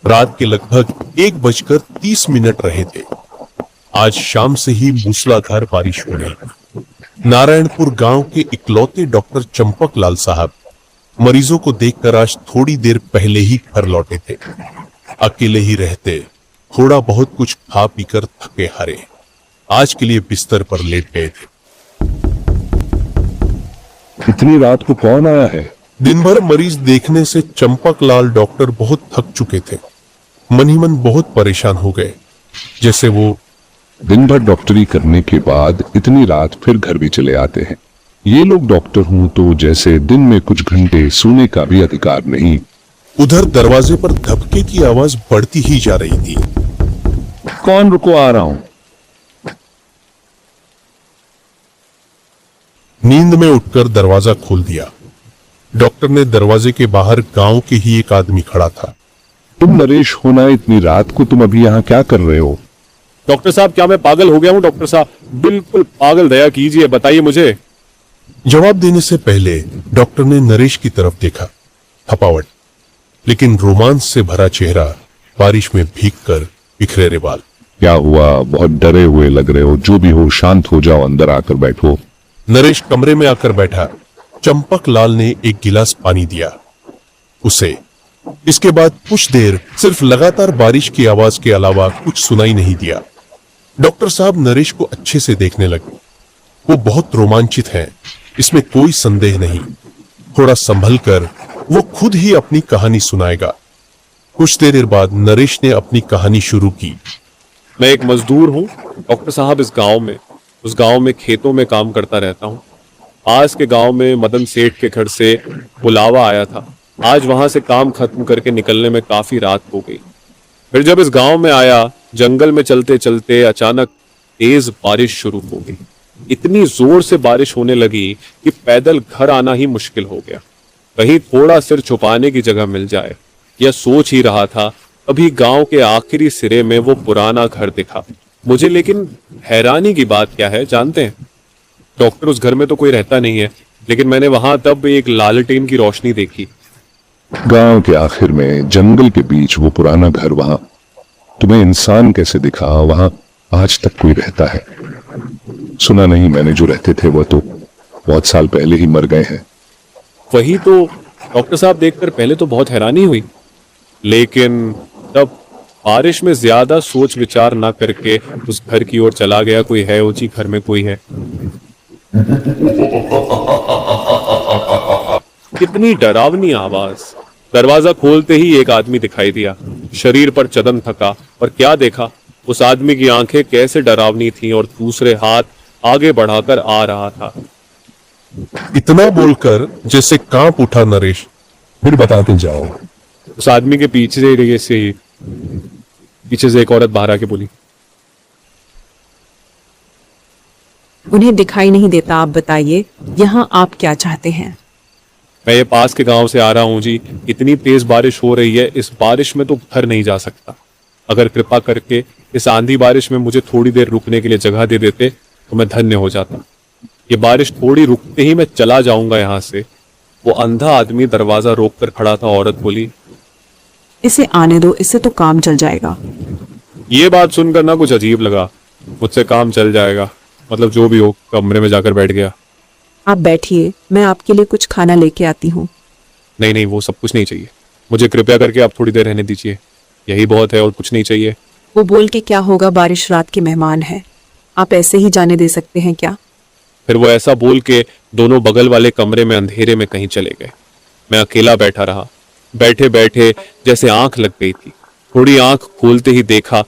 रात के लगभग 1:30 रहे थे। आज शाम से ही मूसलाधार बारिश हो रही। नारायणपुर गांव के इकलौते डॉक्टर चंपक लाल साहब मरीजों को देखकर आज थोड़ी देर पहले ही घर लौटे थे। अकेले ही रहते, थोड़ा बहुत कुछ खा पीकर थके हारे आज के लिए बिस्तर पर लेट गए थे। इतनी रात को कौन आया है? दिन भर मरीज देखने से चंपक लाल डॉक्टर बहुत थक चुके थे। मन ही मन बहुत परेशान हो गए। जैसे वो दिन भर डॉक्टरी करने के बाद इतनी रात फिर घर भी चले आते हैं। ये लोग डॉक्टर हूं तो जैसे दिन में कुछ घंटे सोने का भी अधिकार नहीं। उधर दरवाजे पर धक्के की आवाज बढ़ती ही जा रही थी। कौन? रुको, आ रहा हूं। नींद में उठकर दरवाजा खोल दिया। डॉक्टर ने दरवाजे के बाहर गांव के ही एक आदमी खड़ा था। तुम नरेश होना, इतनी रात को तुम अभी यहाँ क्या कर रहे हो? डॉक्टर साहब, क्या मैं पागल हो गया हूँ? डॉक्टर साहब, बिल्कुल पागल, दया कीजिए, बताइए मुझे। जवाब देने से पहले डॉक्टर ने नरेश की तरफ देखा। थपावट, लेकिन रोमांच से भरा चेहरा, बारिश में भीगकर बिखरे बाल। क्या हुआ? बहुत डरे हुए लग रहे हो। जो भी हो, शांत हो जाओ, अंदर आकर बैठो। नरेश कमरे में आकर बैठा। चंपक लाल ने एक गिलास पानी दिया उसे। इसके बाद कुछ देर सिर्फ लगातार बारिश की आवाज के अलावा कुछ सुनाई नहीं दिया। डॉक्टर साहब नरेश को अच्छे से देखने लगे। वो बहुत रोमांचित हैं, इसमें कोई संदेह नहीं। थोड़ा संभल कर वो खुद ही अपनी कहानी सुनाएगा। कुछ देर बाद नरेश ने अपनी कहानी शुरू की। मैं एक मजदूर हूँ डॉक्टर साहब। उस गांव में खेतों में काम करता रहता हूँ। पास के गांव में मदन सेठ के घर से बुलावा आया था। आज वहां से काम खत्म करके निकलने में काफी रात हो गई। फिर जब इस गांव में आया, जंगल में चलते चलते अचानक तेज बारिश शुरू हो गई। इतनी जोर से बारिश होने लगी कि पैदल घर आना ही मुश्किल हो गया। कहीं थोड़ा सिर छुपाने की जगह मिल जाए, यह सोच ही रहा था, अभी गांव के आखिरी सिरे में वो पुराना घर दिखा मुझे। लेकिन हैरानी की बात क्या है जानते हैं? डॉक्टर, उस घर में तो कोई रहता नहीं है, लेकिन मैंने वहां तब एक लालटेन की रोशनी देखी। गांव के आखिर में जंगल के बीच वो पुराना घर, वहां तुम्हें इंसान कैसे दिखा? वहां आज तक कोई रहता है? सुना नहीं मैंने, जो रहते थे वो तो बहुत साल पहले ही मर गए हैं। वही तो डॉक्टर साहब, देखकर पहले तो बहुत हैरानी हुई, लेकिन तब बारिश में ज्यादा सोच विचार ना करके उस घर की ओर चला गया। कोई है ऊंची, घर में कोई है। कितनी डरावनी आवाज। दरवाजा खोलते ही एक आदमी दिखाई दिया। शरीर पर चदन थका, और क्या देखा, उस आदमी की आंखें कैसे डरावनी थीं और दूसरे हाथ आगे बढ़ाकर आ रहा था। इतना बोलकर जैसे कांप उठा नरेश। फिर बताते जाओ। उस आदमी के पीछे से एक औरत बाहर आके बोली, उन्हें दिखाई नहीं देता, आप बताइए यहाँ आप क्या चाहते हैं? मैं ये पास के गांव से आ रहा हूँ जी। इतनी तेज बारिश हो रही है, इस बारिश में तो घर नहीं जा सकता। अगर कृपा करके इस आंधी बारिश में मुझे थोड़ी देर रुकने के लिए जगह दे देते तो मैं धन्य हो जाता। ये बारिश थोड़ी रुकते ही मैं चला जाऊंगा यहाँ से। वो अंधा आदमी दरवाजा रोक कर खड़ा था। औरत बोली, इसे आने दो, इससे तो काम चल जाएगा। ये बात सुनकर ना कुछ अजीब लगा। मुझसे काम चल जाएगा मतलब जो भी हो। कमरे में जाकर बैठ गया। आप बैठिए, मैं आपके लिए कुछ खाना लेके आती हूँ। नहीं नहीं, वो सब कुछ नहीं चाहिए मुझे। कृपया करके आप थोड़ी देर रहने दीजिए, यही बहुत है और कुछ नहीं चाहिए। वो बोल के क्या होगा, बारिश रात के मेहमान है, आप ऐसे ही जाने दे सकते हैं क्या? फिर वो ऐसा बोल के दोनों बगल वाले कमरे में अंधेरे में कहीं चले गए। मैं अकेला बैठा रहा। बैठे बैठे जैसे आंख लग गई थी। थोड़ी आंख खोलते ही देखा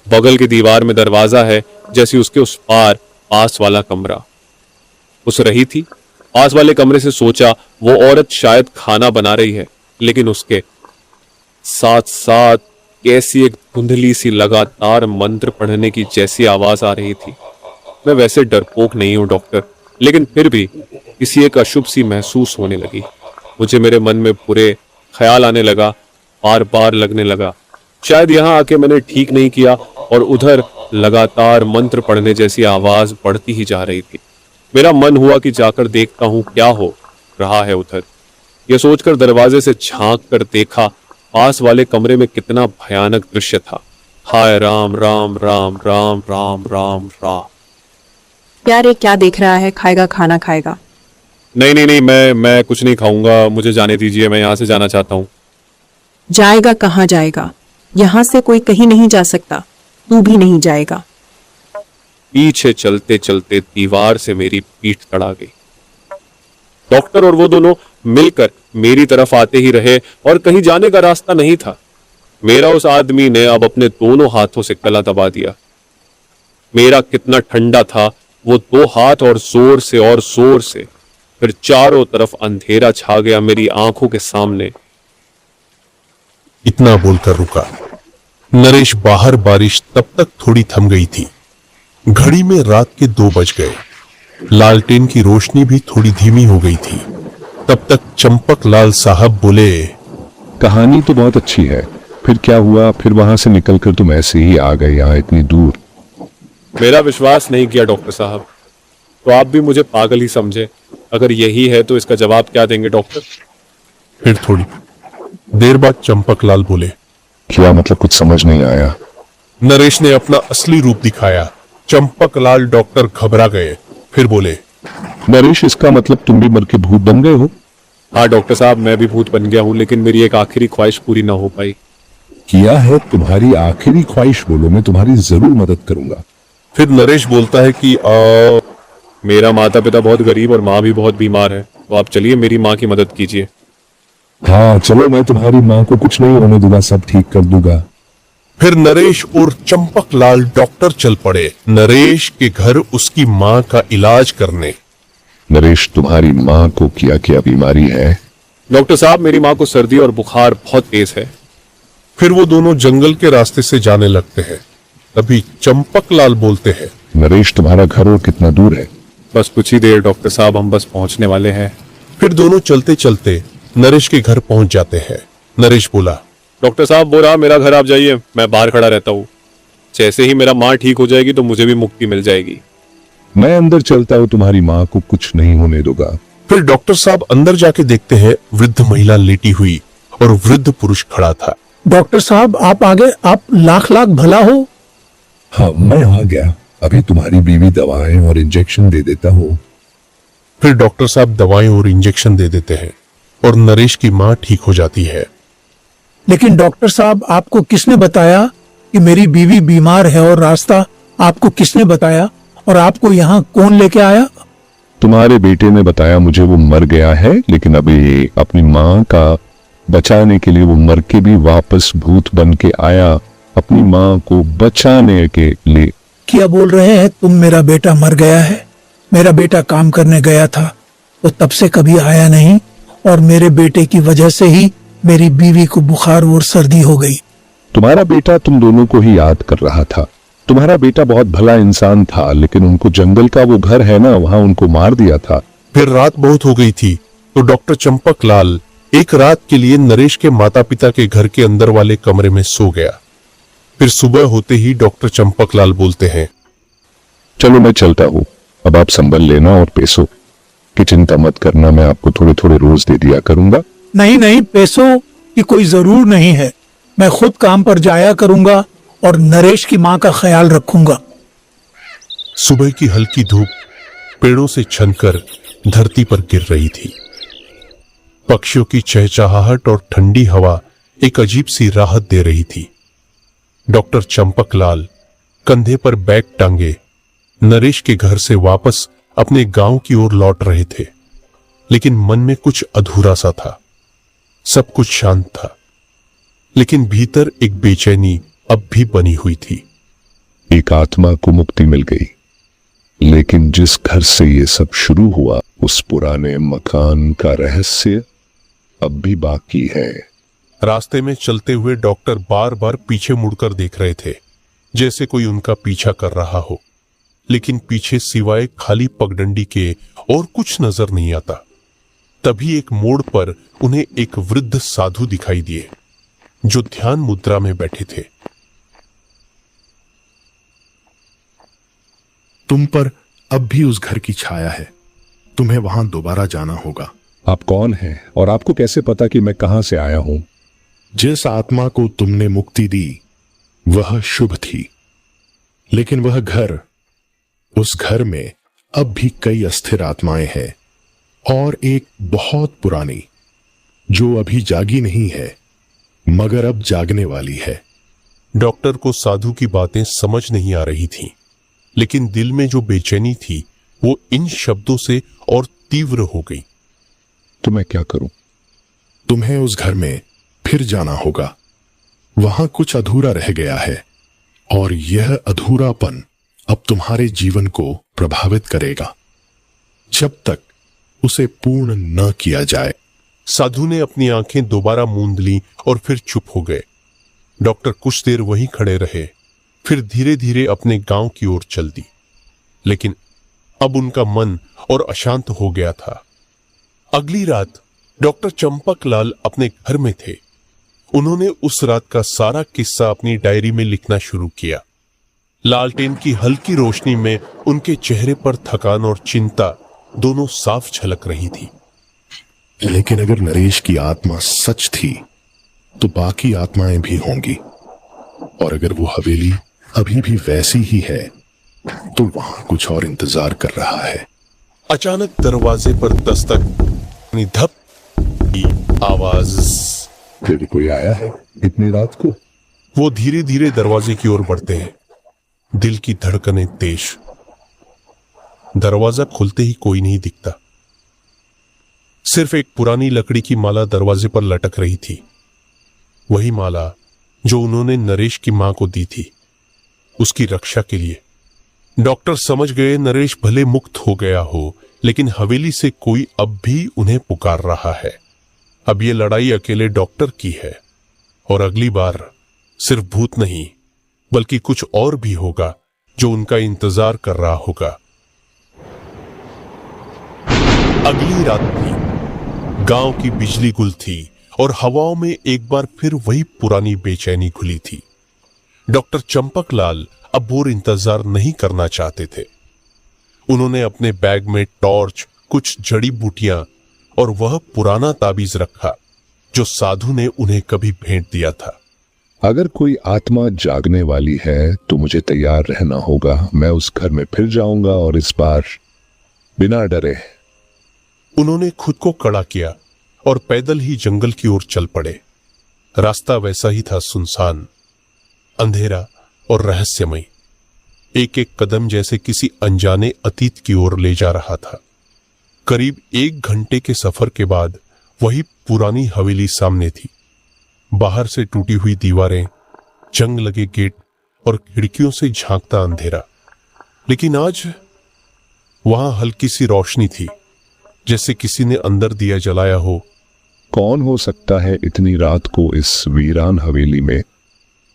बगल की दीवार में दरवाजा है, जैसे उसके उस पार पास वाला कमरा उस रही थी। पास वाले कमरे से सोचा वो औरत शायद खाना बना रही है, लेकिन उसके साथ साथ कैसी एक धुंधली सी लगातार मंत्र पढ़ने की जैसी आवाज आ रही थी। मैं वैसे डरपोक नहीं हूं डॉक्टर, लेकिन फिर भी किसी एक अशुभ सी महसूस होने लगी। मुझे मेरे मन में बुरे ख्याल आने लगा, बार बार लगने लगा शायद यहाँ आके मैंने ठीक नहीं किया, और उधर लगातार मंत्र पढ़ने जैसी आवाज बढ़ती ही जा रही थी। मेरा मन हुआ कि जाकर देखता हूँ क्या हो रहा है उधर। यह सोचकर दरवाजे से झांक कर देखा पास वाले कमरे में कितना भयानक दृश्य था। हाय राम राम राम राम राम राम राम। प्यारे क्या देख रहा है, खाएगा खाना खाएगा। नहीं नहीं नहीं, मैं कुछ नहीं खाऊंगा, मुझे जाने दीजिए, मैं यहाँ से जाना चाहता हूँ। जाएगा कहाँ जाएगा, यहाँ से कोई कहीं नहीं जा सकता, तू भी नहीं जाएगा। पीछे चलते चलते दीवार से मेरी पीठ तड़ा गई। डॉक्टर और वो दोनों मिलकर मेरी तरफ आते ही रहे और कहीं जाने का रास्ता नहीं था। मेरा उस आदमी ने अब अपने दोनों हाथों से गला दबा दिया। मेरा कितना ठंडा था वो दो हाथ, और जोर से फिर चारों तरफ अंधेरा छा गया मेरी आंखों के सामने। इतना बोलकर रुका। नरेश बाहर बारिश तब तक थोड़ी थम गई थी। घड़ी में रात के 2 बज गए। लालटेन की रोशनी भी थोड़ी धीमी हो गई थी। तब तक चंपक लाल साहब बोले, कहानी तो बहुत अच्छी है, फिर क्या हुआ? फिर वहां से निकलकर तुम ऐसे ही आ गए यहाँ इतनी दूर? मेरा विश्वास नहीं किया डॉक्टर साहब, तो आप भी मुझे पागल ही समझे। अगर यही है तो इसका जवाब क्या देंगे डॉक्टर? फिर थोड़ी देर बाद चंपक लाल बोले, क्या मतलब? कुछ समझ नहीं आया। नरेश ने अपना असली रूप दिखाया। चंपक लाल डॉक्टर घबरा गए, फिर बोले, नरेश, इसका मतलब तुम भी मर के भूत बन गए हो? हाँ डॉक्टर साहब, मैं भी भूत बन गया हूँ, लेकिन मेरी एक आखिरी ख्वाहिश पूरी ना हो पाई। किया है तुम्हारी आखिरी ख्वाहिश? बोलो, मैं तुम्हारी जरूर मदद करूंगा। फिर नरेश बोलता है कि मेरा माता पिता बहुत गरीब और माँ भी बहुत बीमार है, तो आप चलिए मेरी माँ की मदद कीजिए। हाँ चलो, मैं तुम्हारी माँ को कुछ नहीं होने दूंगा, सब ठीक कर दूंगा। फिर नरेश और चंपक लाल डॉक्टर चल पड़े नरेश के घर उसकी माँ का इलाज करने। नरेश, तुम्हारी माँ को क्या बीमारी है? डॉक्टर साहब, मेरी माँ को सर्दी और बुखार बहुत तेज है। फिर वो दोनों जंगल के रास्ते से जाने लगते हैं। तभी चंपक लाल बोलते हैं, नरेश, तुम्हारा घर और कितना दूर है? बस कुछ ही देर डॉक्टर साहब, हम बस पहुंचने वाले हैं। फिर दोनों चलते चलते नरेश के घर पहुंच जाते हैं। नरेश बोला, डॉक्टर साहब, वो रहा मेरा घर, आप जाइए, मैं बाहर खड़ा रहता हूँ। जैसे ही मेरा माँ ठीक हो जाएगी तो मुझे भी मुक्ति मिल जाएगी। मैं अंदर चलता हूँ, तुम्हारी माँ को कुछ नहीं होने दूंगा। फिर डॉक्टर साहब अंदर जाके देखते हैं वृद्ध महिला लेटी हुई और वृद्ध पुरुष खड़ा था। डॉक्टर साहब आप आ गए, आप लाख लाख भला हो। हाँ, मैं आ गया। अभी तुम्हारी बीवी दवाएं और इंजेक्शन दे देता हूँ। फिर डॉक्टर साहब दवाएं और इंजेक्शन दे देते हैं और नरेश की माँ ठीक हो जाती है। लेकिन डॉक्टर साहब आपको किसने बताया कि मेरी बीवी बीमार है, और रास्ता आपको किसने बताया, और आपको यहाँ कौन लेके आया? तुम्हारे बेटे ने बताया मुझे। वो मर गया है, लेकिन अभी अपनी माँ का बचाने के लिए वो मर के भी वापस भूत बन के आया, अपनी माँ को बचाने के लिए। क्या बोल रहे हैं तुम? मेरा बेटा मर गया है? मेरा बेटा काम करने गया था, वो तब से कभी आया नहीं, और मेरे बेटे की वजह से ही मेरी बीवी को बुखार और सर्दी हो गई। तुम्हारा बेटा तुम दोनों को ही याद कर रहा था। तुम्हारा बेटा बहुत भला इंसान था, लेकिन उनको जंगल का वो घर है ना, वहां उनको मार दिया था। फिर रात बहुत हो गई थी तो डॉक्टर चंपक लाल एक रात के लिए नरेश के माता पिता के घर के अंदर वाले कमरे में सो गया। फिर सुबह होते ही डॉक्टर चंपक लाल बोलते हैं, चलो मैं चलता हूँ, अब आप संभल लेना और पैसों की चिंता मत करना, मैं आपको थोड़े थोड़े रोज दे दिया करूंगा। नहीं नहीं, पैसों की कोई जरूर नहीं है, मैं खुद काम पर जाया करूंगा और नरेश की माँ का ख्याल रखूंगा। सुबह की हल्की धूप पेड़ों से छनकर धरती पर गिर रही थी। पक्षियों की चहचहाहट और ठंडी हवा एक अजीब सी राहत दे रही थी। डॉक्टर चंपक लाल कंधे पर बैग टांगे नरेश के घर से वापस अपने गांव की ओर लौट रहे थे, लेकिन मन में कुछ अधूरा सा था। सब कुछ शांत था, लेकिन भीतर एक बेचैनी अब भी बनी हुई थी। एक आत्मा को मुक्ति मिल गई, लेकिन जिस घर से ये सब शुरू हुआ, उस पुराने मकान का रहस्य अब भी बाकी है। रास्ते में चलते हुए डॉक्टर बार बार पीछे मुड़कर देख रहे थे, जैसे कोई उनका पीछा कर रहा हो, लेकिन पीछे सिवाय खाली पगडंडी के और कुछ नजर नहीं आता। तभी एक मोड़ पर उन्हें एक वृद्ध साधु दिखाई दिए, जो ध्यान मुद्रा में बैठे थे। तुम पर अब भी उस घर की छाया है, तुम्हें वहां दोबारा जाना होगा। आप कौन हैं और आपको कैसे पता कि मैं कहां से आया हूं? जिस आत्मा को तुमने मुक्ति दी वह शुभ थी, लेकिन वह घर, उस घर में अब भी कई अस्थिर आत्माएं हैं और एक बहुत पुरानी जो अभी जागी नहीं है मगर अब जागने वाली है। डॉक्टर को साधु की बातें समझ नहीं आ रही थीं, लेकिन दिल में जो बेचैनी थी वो इन शब्दों से और तीव्र हो गई। तो मैं क्या करूं? तुम्हें उस घर में फिर जाना होगा। वहां कुछ अधूरा रह गया है और यह अधूरापन अब तुम्हारे जीवन को प्रभावित करेगा जब तक उसे पूर्ण न किया जाए। साधु ने अपनी आंखें दोबारा मूंद ली और फिर चुप हो गए। डॉक्टर कुछ देर वहीं खड़े रहे, फिर धीरे धीरे अपने गांव की ओर चल दी। लेकिन अब उनका मन और अशांत हो गया था। अगली रात डॉक्टर चंपकलाल अपने घर में थे। उन्होंने उस रात का सारा किस्सा अपनी डायरी में लिखना शुरू किया। लालटेन की हल्की रोशनी में उनके चेहरे पर थकान और चिंता दोनों साफ झलक रही थी। लेकिन अगर नरेश की आत्मा सच थी तो बाकी आत्माएं भी होंगी, और अगर वो हवेली अभी भी वैसी ही है तो वहां कुछ और इंतजार कर रहा है। अचानक दरवाजे पर दस्तक, धप की आवाज। फिर कोई आया है इतनी रात को? वो धीरे धीरे दरवाजे की ओर बढ़ते हैं, दिल की धड़कनें तेज। दरवाजा खुलते ही कोई नहीं दिखता, सिर्फ एक पुरानी लकड़ी की माला दरवाजे पर लटक रही थी। वही माला जो उन्होंने नरेश की मां को दी थी, उसकी रक्षा के लिए। डॉक्टर समझ गए नरेश भले मुक्त हो गया हो, लेकिन हवेली से कोई अब भी उन्हें पुकार रहा है। अब ये लड़ाई अकेले डॉक्टर की है, और अगली बार सिर्फ भूत नहीं बल्कि कुछ और भी होगा जो उनका इंतजार कर रहा होगा। अगली रात थी, गांव की बिजली गुल थी और हवाओं में एक बार फिर वही पुरानी बेचैनी घुली थी। डॉक्टर चंपकलाल अब और इंतजार नहीं करना चाहते थे। उन्होंने अपने बैग में टॉर्च, कुछ जड़ी बूटियां और वह पुराना ताबीज रखा जो साधु ने उन्हें कभी भेंट दिया था। अगर कोई आत्मा जागने वाली है तो मुझे तैयार रहना होगा। मैं उस घर में फिर जाऊंगा और इस बार बिना डरे। उन्होंने खुद को कड़ा किया और पैदल ही जंगल की ओर चल पड़े। रास्ता वैसा ही था, सुनसान, अंधेरा और रहस्यमय। एक एक कदम जैसे किसी अनजाने अतीत की ओर ले जा रहा था। करीब 1 घंटे के सफर के बाद वही पुरानी हवेली सामने थी। बाहर से टूटी हुई दीवारें, जंग लगे गेट और खिड़कियों से झांकता अंधेरा। लेकिन आज वहां हल्की सी रोशनी थी, जैसे किसी ने अंदर दिया जलाया हो। कौन हो सकता है इतनी रात को इस वीरान हवेली में?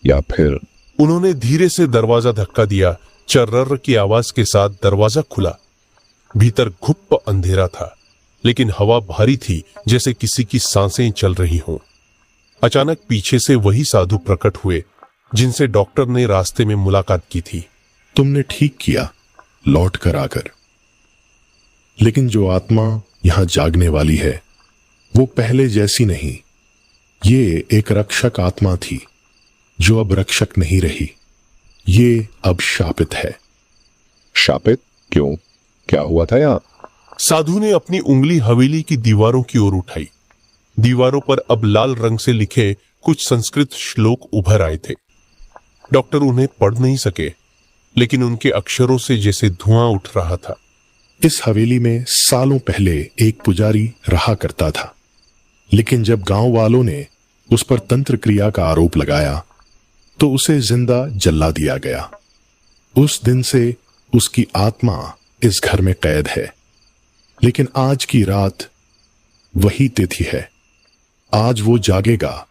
या फिर? उन्होंने धीरे से दरवाजा धक्का दिया। चर्रर की आवाज के साथ दरवाजा खुला। भीतर घुप्प अंधेरा था, लेकिन हवा भारी थी, जैसे किसी की सांसें चल रही हों। अचानक पीछे से वही साधु प्रकट हुए जिनसे डॉक्टर ने रास्ते में मुलाकात की थी। तुमने ठीक किया लौट कर आकर, लेकिन जो आत्मा यहां जागने वाली है वो पहले जैसी नहीं। ये एक रक्षक आत्मा थी जो अब रक्षक नहीं रही। ये अब शापित है। शापित? क्यों? क्या हुआ था यहाँ? साधु ने अपनी उंगली हवेली की दीवारों की ओर उठाई। दीवारों पर अब लाल रंग से लिखे कुछ संस्कृत श्लोक उभर आए थे। डॉक्टर उन्हें पढ़ नहीं सके, लेकिन उनके अक्षरों से जैसे धुआं उठ रहा था। इस हवेली में सालों पहले एक पुजारी रहा करता था, लेकिन जब गांव वालों ने उस पर तंत्र क्रिया का आरोप लगाया तो उसे जिंदा जला दिया गया। उस दिन से उसकी आत्मा इस घर में कैद है। लेकिन आज की रात वही तिथि है। आज वो जागेगा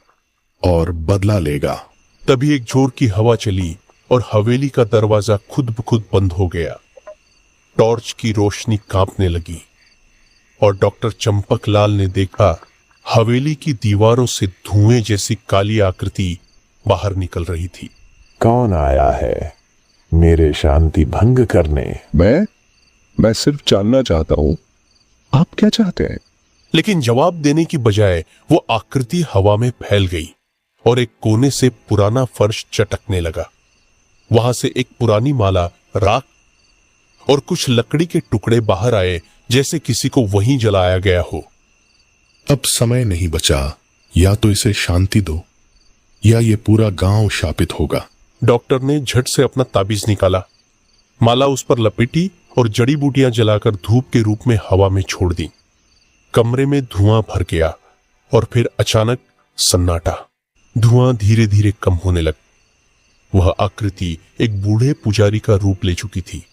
और बदला लेगा। तभी एक जोर की हवा चली और हवेली का दरवाजा खुद ब खुद बंद हो गया। टॉर्च की रोशनी कांपने लगी और डॉक्टर चंपकलाल ने देखा हवेली की दीवारों से धुएं जैसी काली आकृति बाहर निकल रही थी। कौन आया है मेरे शांति भंग करने? मैं सिर्फ जानना चाहता हूं, आप क्या चाहते हैं? लेकिन जवाब देने की बजाय वो आकृति हवा में फैल गई। और एक कोने से पुराना फर्श चटकने लगा। वहां से एक पुरानी माला, राख और कुछ लकड़ी के टुकड़े बाहर आए, जैसे किसी को वहीं जलाया गया हो। अब समय नहीं बचा, या तो इसे शांति दो या ये पूरा गांव शापित होगा। डॉक्टर ने झट से अपना ताबीज निकाला, माला उस पर लपेटी और जड़ी बूटियां जलाकर धूप के रूप में हवा में छोड़ दी। कमरे में धुआं भर गया और फिर अचानक सन्नाटा। धुआं धीरे धीरे कम होने लगा। वह आकृति एक बूढ़े पुजारी का रूप ले चुकी थी,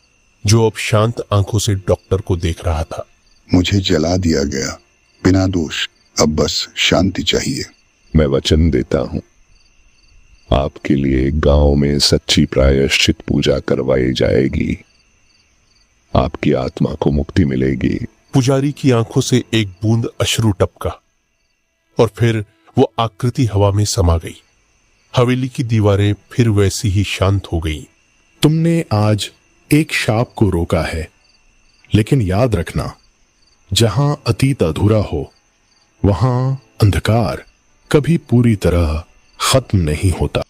जो अब शांत आंखों से डॉक्टर को देख रहा था। मुझे जला दिया गया बिना दोष, अब बस शांति चाहिए। मैं वचन देता हूं, आपके लिए गांव में सच्ची प्रायश्चित पूजा करवाई जाएगी। आपकी आत्मा को मुक्ति मिलेगी। पुजारी की आंखों से एक बूंद अश्रु टपका और फिर वो आकृति हवा में समा गई। हवेली की दीवारें फिर वैसी ही शांत हो गईं। तुमने आज एक शाप को रोका है, लेकिन याद रखना, जहां अतीत अधूरा हो वहां अंधकार कभी पूरी तरह खत्म नहीं होता।